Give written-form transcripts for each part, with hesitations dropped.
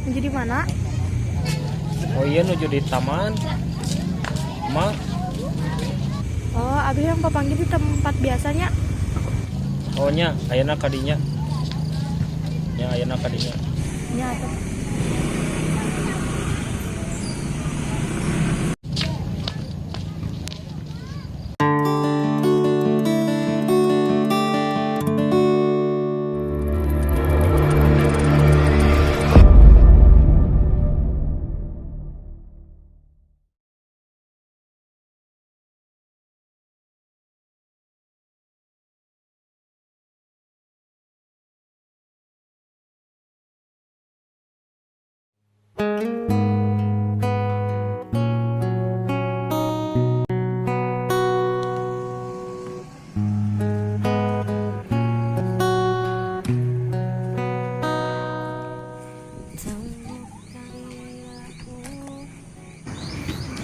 Jadi mana? Oh iya nuju di taman. Mak. Oh, abis yang papanggil di tempat biasanya. Oh nya, ayeuna kadinya. Ya ayeuna kadinya. Ya, tuh.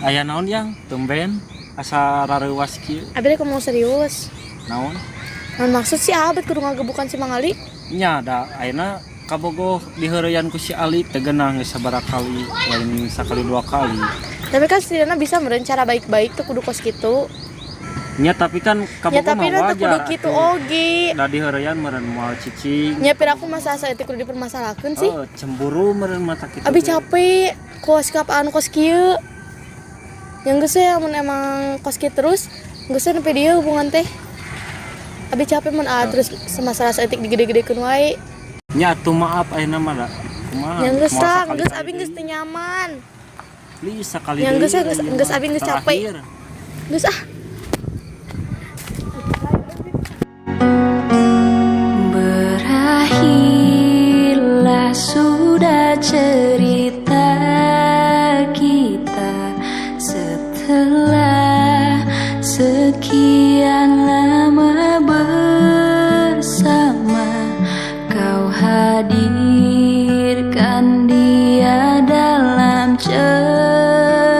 Aya naon yang tumben asa rareuwas kieu. Abis aku mau serius. Naon? Nah, maksud si Abed kudu ngagebukan si Mang Ali. Nya da ayeuna kabogoh diheureyan ku si Ali teu geunah geus sabaraha kali, lain sakali dua kali. Tapi kan setidaknya bisa merencana baik-baik tuh kudu kos gitu. Nya tapi kan Ya kabogoh tapi mah nanti kudu wajar. gitu oge. Da diheureyan meureun moal cicing. Ya pira aku masa asa itu kudu dipermasalahkeun sih. Oh, cemburu meureun mata kitu. Abi capek kos kapaan kos kieu. Yang geus mun emang kos kieu terus, geus nepi dieu hubungan teh. Abi capek mun terus masalah saeutik digede-gedekeun wae. Nya atuh maaf ayeuna mah da. Kumaha? Yang geus Moal lah, sakali geus kali abi geus deui. teu nyaman. Please sakali Yang deui, geus abi geus capek. terakhir. Geus ah. Berakhirlah sudah cerita kita setelah sekian lama bersama. Kau hadirkan dia dalam cerita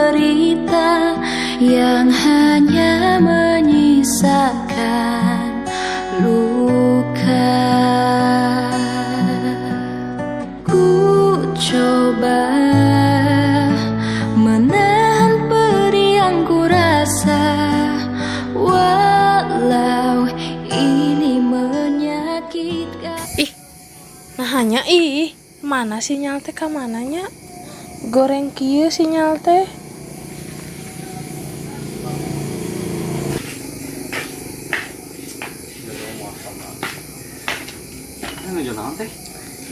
yang hanya menyisakan luka. Ku coba menahan perih yang ku rasa, walau ini menyakitkan. Nah hanya mana sinyal teh ka mananya? Goreng kieu sinyal teh.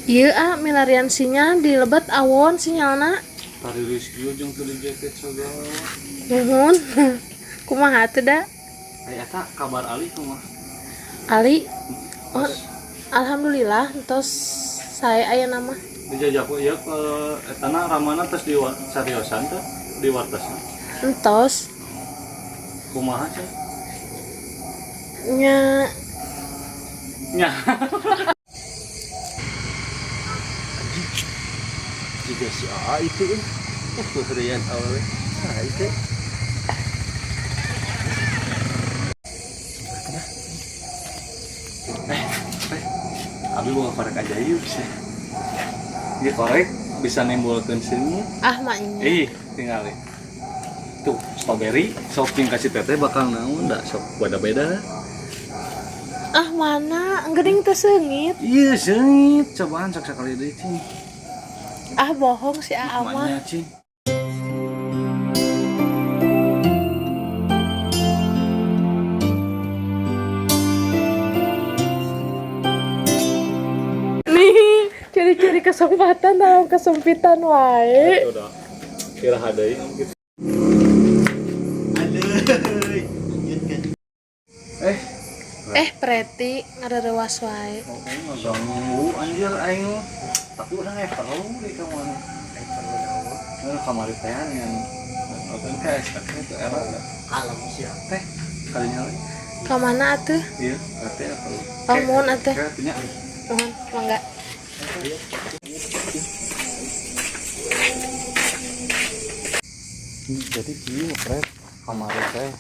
Iya milarian sinyal di lebat awon sinyalna. Tari Rizky ujung teu di jaket segala. Nuhun. Kumaha teh da? Aya eta kabar Ali kumaha? Ali. Oh, alhamdulillah entos saya aya nama. Dijajaku ieu ke etana ramana tos di sariosan teh di wartosna. Entos Kumaha sih? nya Nya. Juga si A itu heureyan awewe. Nah itu. Abi bawa korek ajaib sih. Ini korek bisa nimbulkeun senyum. ah maknya. Tinggal tuh strawberry sok kasih teteh bakal naon da sok beda-beda. Ah mana geuning teh seungit. Iya seungit cobaan sok sakali deui cing. Ah bohong si Aa mah. Maknya cing. Nih curi-curi kesempatan dalam kesempitan wae. Udah kira hadai gitu. Preti ngarerewas wae. Ganggu anjir aing tapi urang perlu di kamu kamari teh yang nonton ke itu era alam siap teh kalinya Ka mana atuh? iya teh perlu Mun atuh. katanya Mohon mangga. jadi kieu pret kamari teh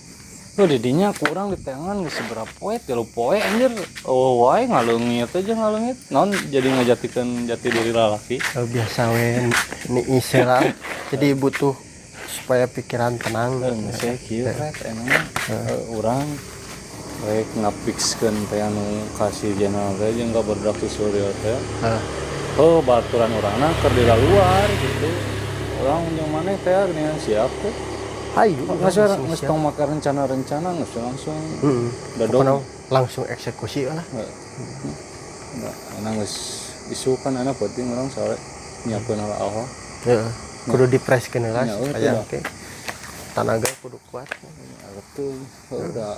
Lo didinya kurang di tangan geus seberapa poe 3 poe anjir. Oh wae ngaleungit aja ngaleungit. Naon jadi ngajatikeun jati diri lalaki. Biasa we ini istilah. Jadi butuh supaya pikiran tenang. Saya kieu rek emangnya urang rek ngapixkeun teh anu kasih jenal teh jeung kabarudak si Suryo teh. Oh baturan urangna keur di luar gitu. Urang jeung maneh teh geuningan siap teh. Hayu Nggak tong make rencana-rencana nggak langsung dadong langsung eksekusi lah. Nggak isu kan anak penting orang sore nyiapin ala Allah. Kudu dipreskeun lah Ya, supaya oke. Tanaga kudu kuat. Betul. Udah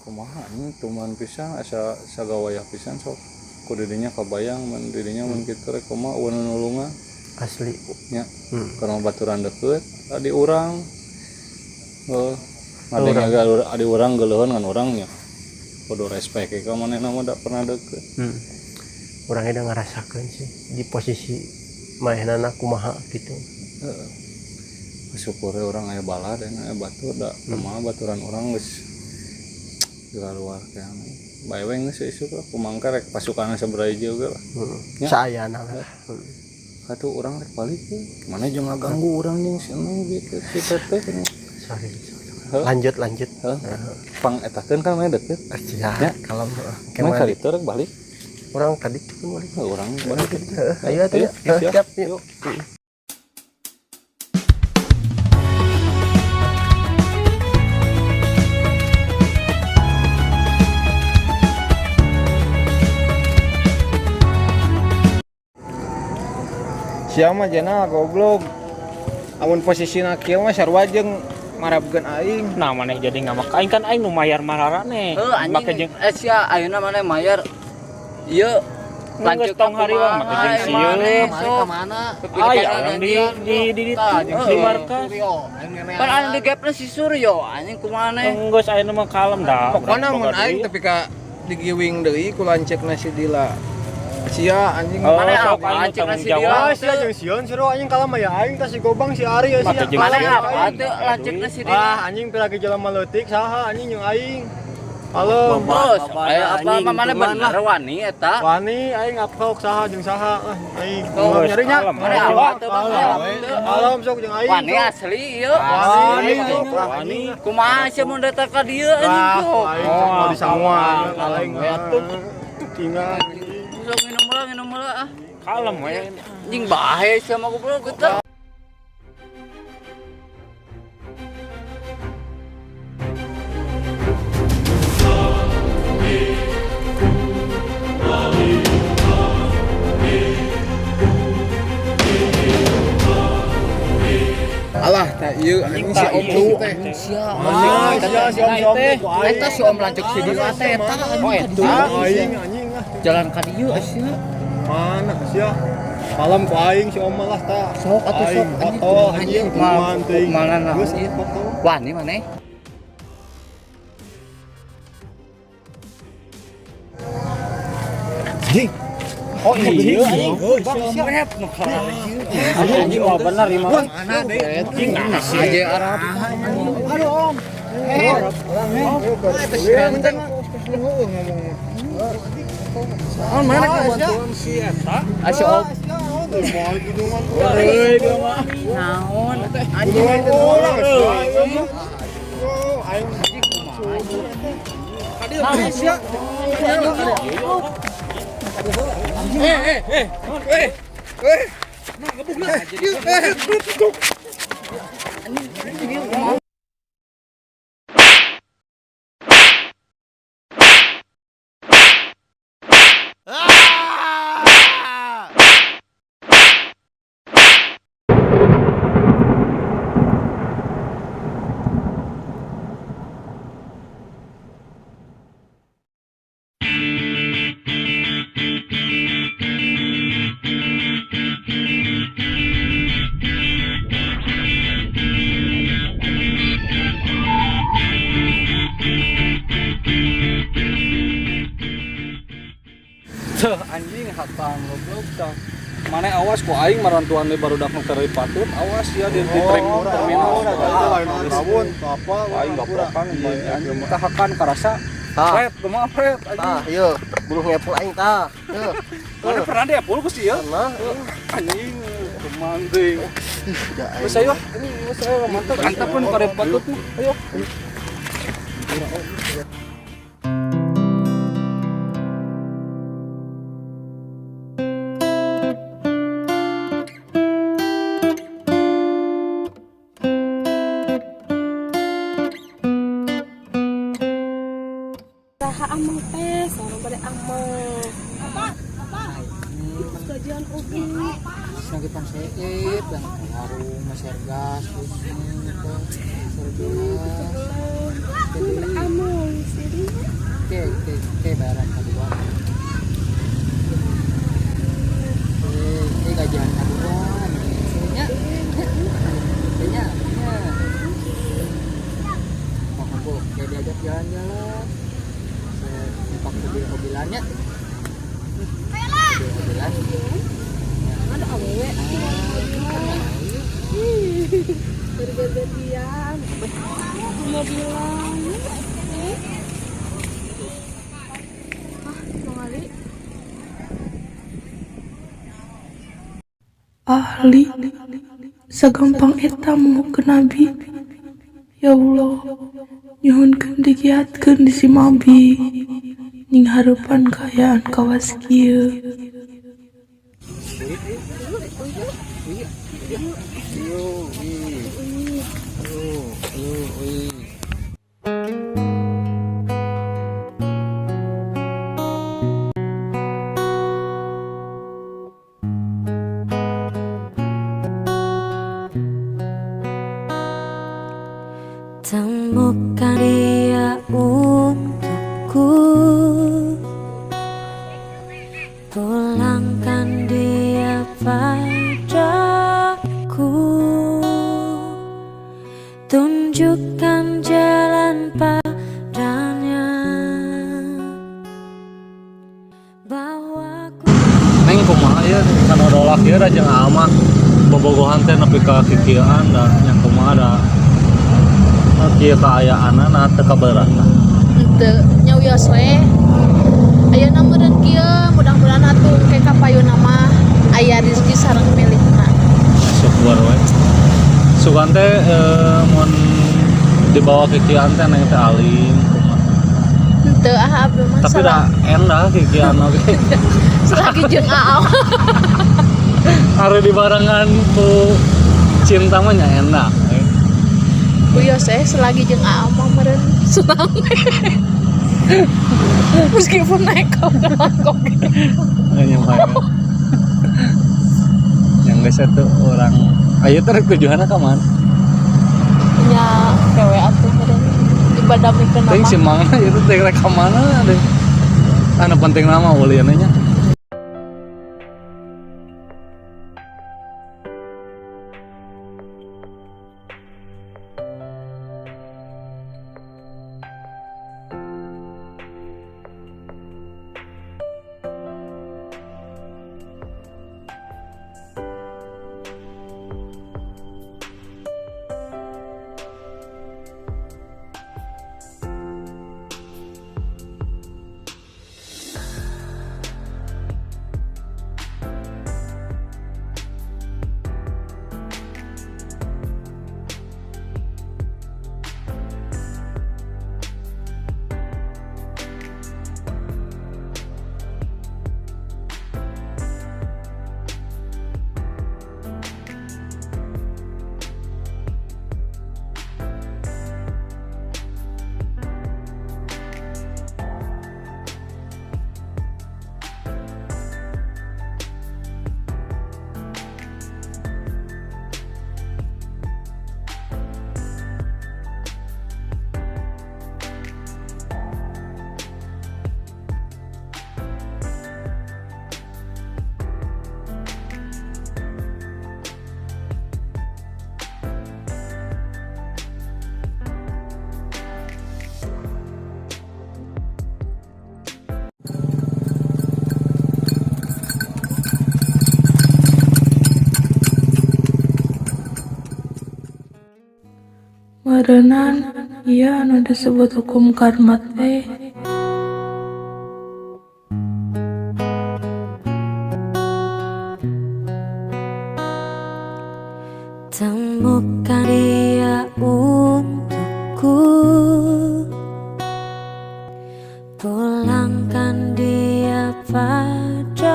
kumaha nih tuman pisan asa sagawayah pisan sok kudu dinya kabayang mun dirinya mun kitu rek kumaha anu nulungan Asli nya. Karena baturan deket di urang. Ada orang geuleun ngan urangnya. Kudu respect ka manehna mah da pernah deket. Urangnya udah ngerasakeun sih di posisi manehna kumaha gitu. Syukurnya orang aya bala dan aya batu da kumaha baturan urang geus di luar kan. Bae we geus isu kumangka rek pasukanna sabaraha juga lah. Saayana lah. Katu urang rek balik mana jeung ngaganggu urang jeung si gitu si teteh. Sorry. Lanjut. Pang etakeun kan mana deket. Ya, kalau Emang kali itu rek balik. Orang tadi pun balik. Orang balik. Ayo atuh. Siap. Yuk. Sia mah jana goblok. Amun posisina kieu mah sarua jeung marabkeun aing. Nah maneh jadi ngamak aing kan aing nu mayar mararane. Anjing sia ayeuna maneh mayar. Ieu lanjut tong hariwang make jeung sieun. Ka mana? Aya orang di markas. Pan anu di gapna si Suryo anjing kumaha maneh? Geus ayeuna mah kalem dah. Pokona mun aing tapi ka digiwing deui ku lancekna si Dila. Sia anjing Maneh apa apa lancekna si jawab. Dila? Sia jeung sieun seru anjing kalah mah ya aing teh si Gobang si Ari ya sia. Maneh apa teu lancekna si Dila? Anjing teh lagi jelema leutik saha anjing jeung aing. Halo. Terus aya apa maneh bener wani eta? Wani aing apok saha jeung saha aing. Geus Nyarinya. Maneh apa teu Alam sok jeung aing. wani asli ieu. Wani. Kumaha sia mun datang ka dieu anjing kok? Mau disawan aing atuh. Tinggal Sok minum heula ah. Kalem we. Anjing bae sia mah goblok kita. Alah tah ieu anjing si Om lu teh. Sia Si Om teh. eta si Om lanjut si Dila teh eta. Oh itu aing anjing ah. Jalan ka dieu sia. mana sia? Malam ku aing si Om lah tah. Sok atuh sok Foto anjing kumaha teuing. Mana Geus ieu foto. wani maneh? Oh iya anjing. Bang siap nu kalem. Anjing mah bener ieu mah. Mana deh? Anjing aja Arab. Aduh Om. Oh mana kebantuan si eta? Asy Om. Euy dia mah. Naon? Anjing itu orang aing. Naon sia? Tuh anjing hatang goblok tah. Mana awas ku aing marantuan di barudak nu keur patut awas ya di trek terminal. Lamun apa Aing baprokan anjing tahakan karasa. Tah. Pret, kumaha pret Tah, anjing. ieu bulu ngepul aing tah. Ieu. Mana pernah dia pul ku sih ya? Nah, Anjing kemanting. ya Wes ayo, ini wes ayo mantap. Mantap pun kada patut tuh. Ayo. Saha amang pes, orang pada amang. Kajian oke. Sakitan seip dan warung masyarakat terus Amang sih. ke bayaran kedua. Gajian kedua. Sebenarnya kayaknya mau aku kayak diajak jalan-jalan. Tempat mobil-mobilannya. Mobil-mobilan. Ada awewe. Bergantian. Mau bilang. Mengali. Ahli sagampang eta mau ke nabi. Ya Allah, nyuhunkeun digiatkeun di si mabi ning harapan kayaan kawas kieu. Temukan dia untukku, pulangkan dia padaku, tunjukkan jalan padanya, bawaku. Neng kumaha ya kan odolak ya da jeung ama bobogohan teh nepi ka kikieuan da yang kumaha da kieu kaayaanna teu kabeuratan. Henteu nyawios we. Ayeuna meureun kieu mudah-mudahan atuh ke kapayuna mah aya rezeki sareng milikna. Syukur we. Sugan teh mun dibawa kikieuan teh neng teh alim kumaha. Henteu abdi mah Tapi da endah kikieuan oge. selagi jeung aau. Are di barengan ku cinta mah nya endah. Uyos selagi jeung aau mah meureun senang. Meskipun naik kau mangkok. Hanya main. Yang geus itu orang aya teh tujuanna ka mana? Nya kewe atuh meureun ibadah mikeun Teuing si mah. mangna itu teh rek ka mana deh. Anu penting nama ulieunna nya. Karenan iya anu disebut hukum karma teh temukan dia untukku, pulangkan dia padaku,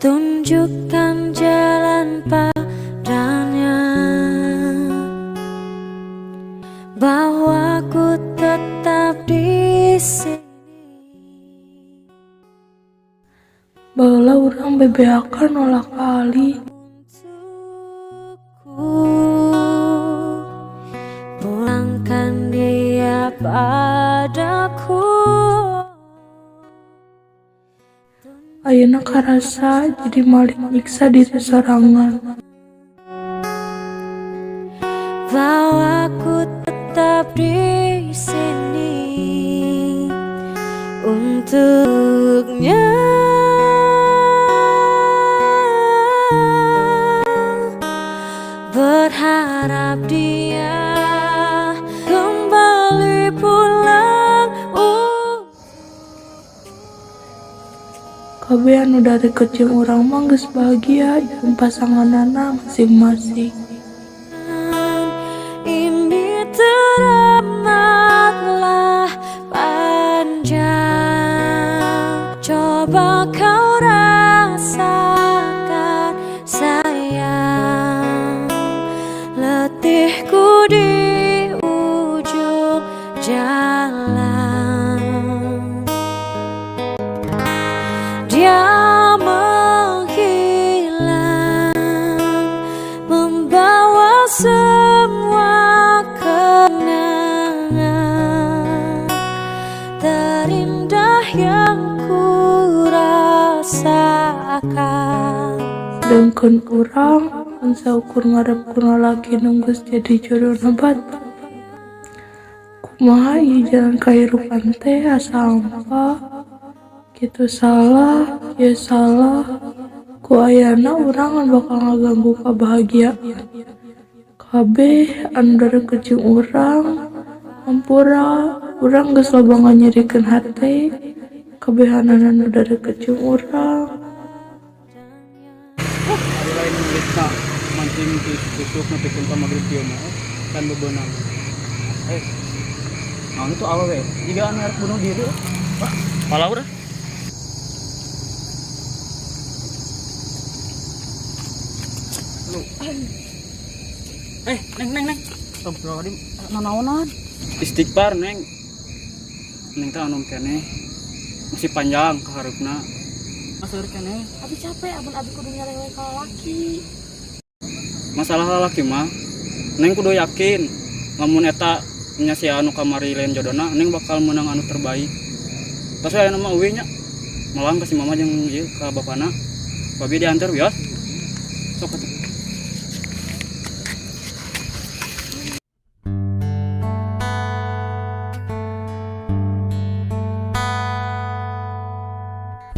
tunjukkan jalan padanya, bahwa ku tetap di sini. baheula urang bebeakan olah kali Pulangkan dia padaku. ayeuna karasa jadi malik nyiksa diri sorangan. Bahwa ku tetap di sini untuknya, berharap dia kembali pulang. Kabeh anu dari kecil urang mah geus bahagia jeung pasanganana masing-masing. Ini teramatlah panjang, coba kau rasakan sayang, letihku di ujung jalan. Dia menghilang, membawa semua kenangan terindah yang ku rasakan. Dengkeun urang mun saukur ngarepkeun lalaki nu geus jadi jodohna batur. Kumaha ieu jalan kahirupan teh asa hampa. Kitu salah, ya salah. Ku ayana urang bakal ngaganggu kabahagiaan. Kabeh anu dareuk jeung urang, hampura urang geus loba nganyerikeun hate. Kabehanana anu dareuk jeung urang. Ada lain bisa mancing tusuk nanti kita maghrib dia mah kan bebenang. Nah itu awewe. Jika anu arep bunuh diri, Pak. Pala urang. Neng. Astagfirullahaladzim. Nanaonan? Istighfar, Neng. Neng teh anu keneh. Masih panjang kaharepna. Maseur keneh. Abi capek amun abi kudu nyaleng ka lalaki. Masalah lalaki mah Neng kudu yakin lamun eta nya si anu kamari lain jodona Neng bakal menang anu terbaik. Tas aya nama euy nya. Malang ka si mama jeung ieu ka bapana. Babi diantar wios. Sok atuh.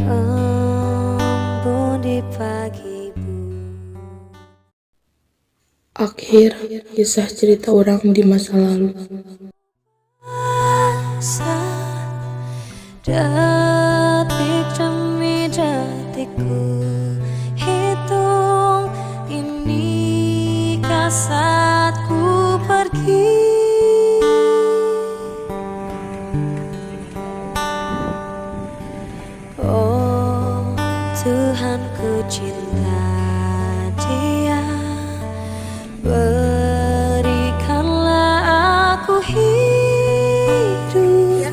Embun di pagi Akhir kisah cerita orang di masa lalu. buasa, detik demi detikku hitung, inikah saatku pergi. Oh Tuhan, ku cinta dia, berikanlah aku hidup,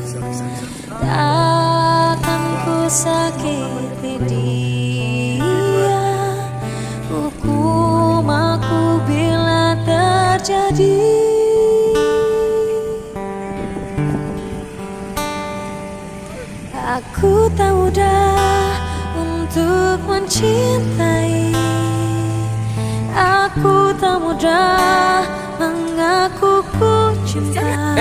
takkan ku sakiti dia, hukum aku bila terjadi. Aku tak mudah untuk mencintai, aku tak mudah mengaku ku cinta.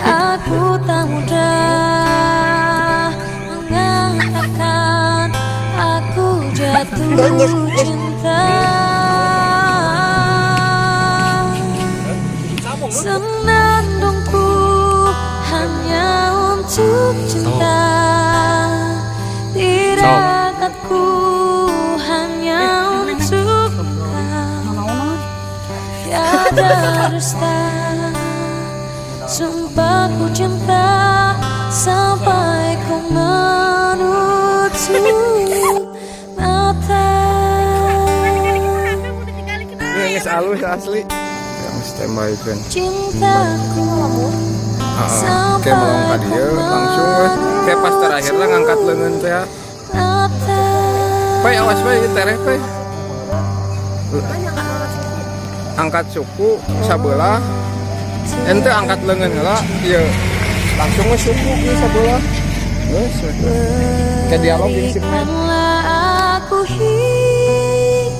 Aku tak mudah mengatakan aku jatuh cinta. senandungku hanya untuk cinta. Tirakatku hanya untuk kau. Tiada dusta, sumpahku cinta sampai kau menutup mata. Ini geus alus asli. Yang standby kan. Cintaku Kayak melong ka dieu langsung weh. Kayak pas terakhir lah ngangkat leungeun teh. mata. Pai awas bae ieu tereh pai. Angkat suku sabelah. Ente angkat leungeun heula ieu. Langsung we suku ieu sabelah. Geus we. Kayak dialog jeung si Pen. Biarkanlah aku hidup,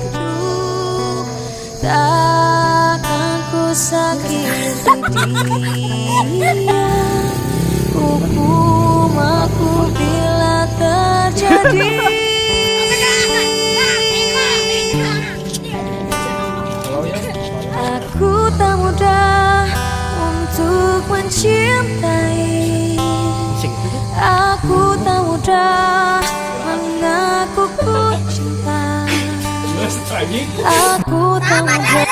takkan ku sakiti dia. Hukum aku bila terjadi. Aku tak mudah untuk mencintai. Aku tak mudah mengaku ku cinta. Aku tak mudah